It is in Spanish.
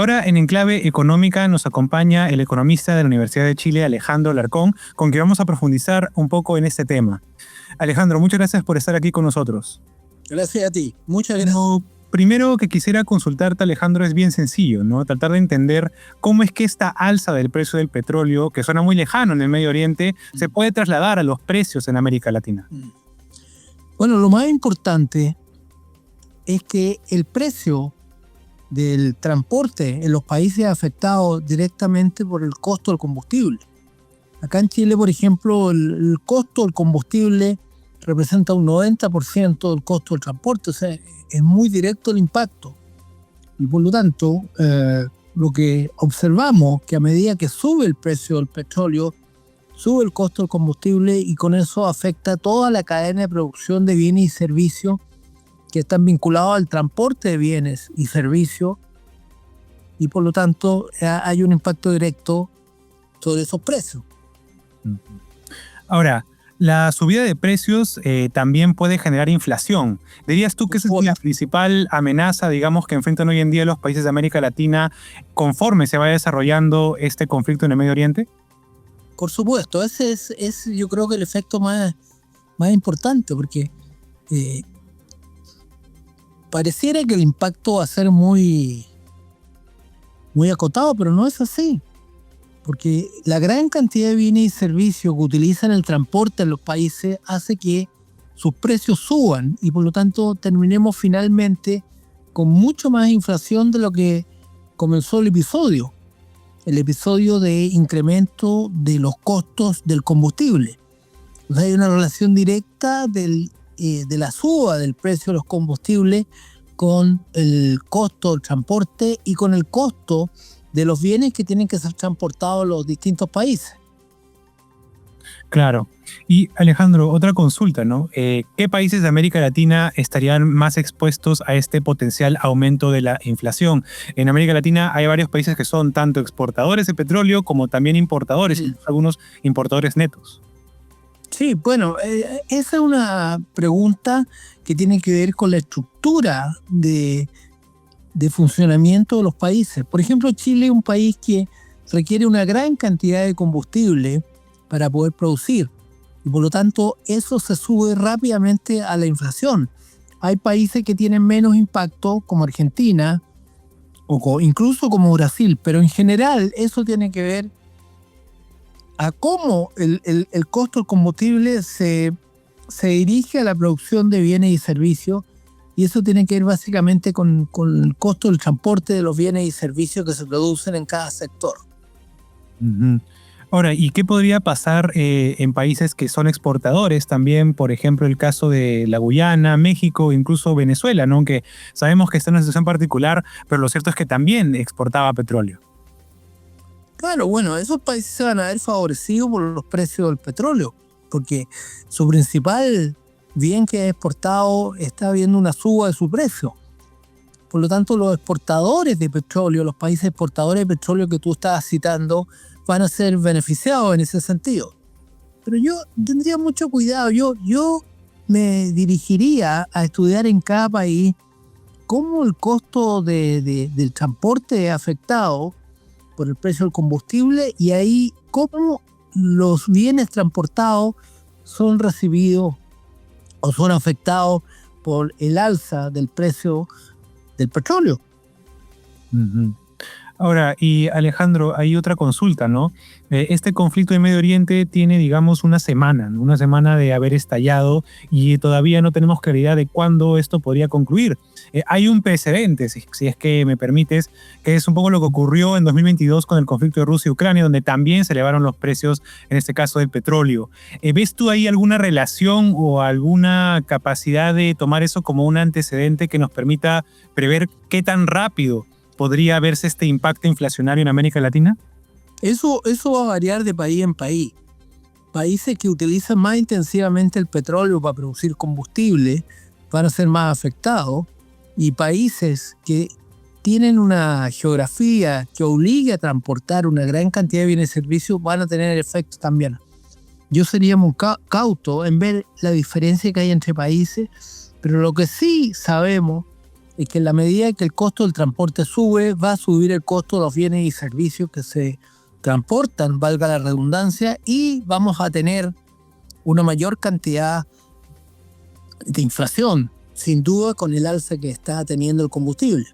Ahora, en Enclave Económica, nos acompaña el economista de la Universidad de Chile, Alejandro Alarcón, con quien vamos a profundizar un poco en este tema. Alejandro, muchas gracias por estar aquí con nosotros. Gracias a ti, muchas gracias. Lo primero que quisiera consultarte, Alejandro, es bien sencillo, ¿no? Tratar de entender cómo es que esta alza del precio del petróleo, que suena muy lejano en el Medio Oriente, se puede trasladar a los precios en América Latina. Bueno, lo más importante es que el precio del transporte en los países afectados directamente por el costo del combustible. Acá en Chile, por ejemplo, el costo del combustible representa un 90% del costo del transporte, o sea, es muy directo el impacto. Y por lo tanto, lo que observamos que a medida que sube el precio del petróleo, sube el costo del combustible y con eso afecta toda la cadena de producción de bienes y servicios que están vinculados al transporte de bienes y servicios, y por lo tanto hay un impacto directo sobre esos precios. Ahora, la subida de precios también puede generar inflación. ¿Dirías tú que esa es la principal amenaza, digamos, que enfrentan hoy en día los países de América Latina conforme se vaya desarrollando este conflicto en el Medio Oriente? Por supuesto, ese es yo creo que el efecto más importante, porque pareciera que el impacto va a ser muy acotado, pero no es así. Porque la gran cantidad de bienes y servicios que utilizan el transporte en los países hace que sus precios suban y por lo tanto terminemos finalmente con mucho más inflación de lo que comenzó el episodio de incremento de los costos del combustible. O sea, hay una relación directa de la suba del precio de los combustibles con el costo del transporte y con el costo de los bienes que tienen que ser transportados a los distintos países. Claro. Y Alejandro, otra consulta, ¿no? ¿Qué países de América Latina estarían más expuestos a este potencial aumento de la inflación? En América Latina hay varios países que son tanto exportadores de petróleo como también importadores, algunos importadores netos. Sí, bueno, esa es una pregunta que tiene que ver con la estructura de funcionamiento de los países. Por ejemplo, Chile es un país que requiere una gran cantidad de combustible para poder producir y por lo tanto eso se sube rápidamente a la inflación. Hay países que tienen menos impacto como Argentina o incluso como Brasil, pero en general eso tiene que ver a cómo el costo del combustible se dirige a la producción de bienes y servicios. Y eso tiene que ver básicamente con el costo del transporte de los bienes y servicios que se producen en cada sector. Ahora, ¿y qué podría pasar en países que son exportadores también? Por ejemplo, el caso de la Guyana, México, incluso Venezuela, ¿no? Que sabemos que está en una situación particular, pero lo cierto es que también exportaba petróleo. Claro, bueno, esos países se van a ver favorecidos por los precios del petróleo, porque su principal bien que es exportado está viendo una suba de su precio. Por lo tanto, los exportadores de petróleo, los países exportadores de petróleo que tú estabas citando, van a ser beneficiados en ese sentido. Pero yo tendría mucho cuidado. Yo me dirigiría a estudiar en cada país cómo el costo del transporte es afectado por el precio del combustible y ahí cómo los bienes transportados son recibidos o son afectados por el alza del precio del petróleo. Ahora, y Alejandro, hay otra consulta, ¿no? Este conflicto en Medio Oriente tiene, digamos, una semana de haber estallado y todavía no tenemos claridad de cuándo esto podría concluir. Hay un precedente, si es que me permites, que es un poco lo que ocurrió en 2022 con el conflicto de Rusia y Ucrania, donde también se elevaron los precios, en este caso del petróleo. ¿Ves tú ahí alguna relación o alguna capacidad de tomar eso como un antecedente que nos permita prever qué tan rápido podría verse este impacto inflacionario en América Latina? Eso va a variar de país en país. Países que utilizan más intensivamente el petróleo para producir combustible van a ser más afectados y países que tienen una geografía que obliga a transportar una gran cantidad de bienes y servicios van a tener efectos también. Yo sería muy cauto en ver la diferencia que hay entre países, pero lo que sí sabemos es que en la medida que el costo del transporte sube, va a subir el costo de los bienes y servicios que se transportan, valga la redundancia, y vamos a tener una mayor cantidad de inflación, sin duda con el alza que está teniendo el combustible.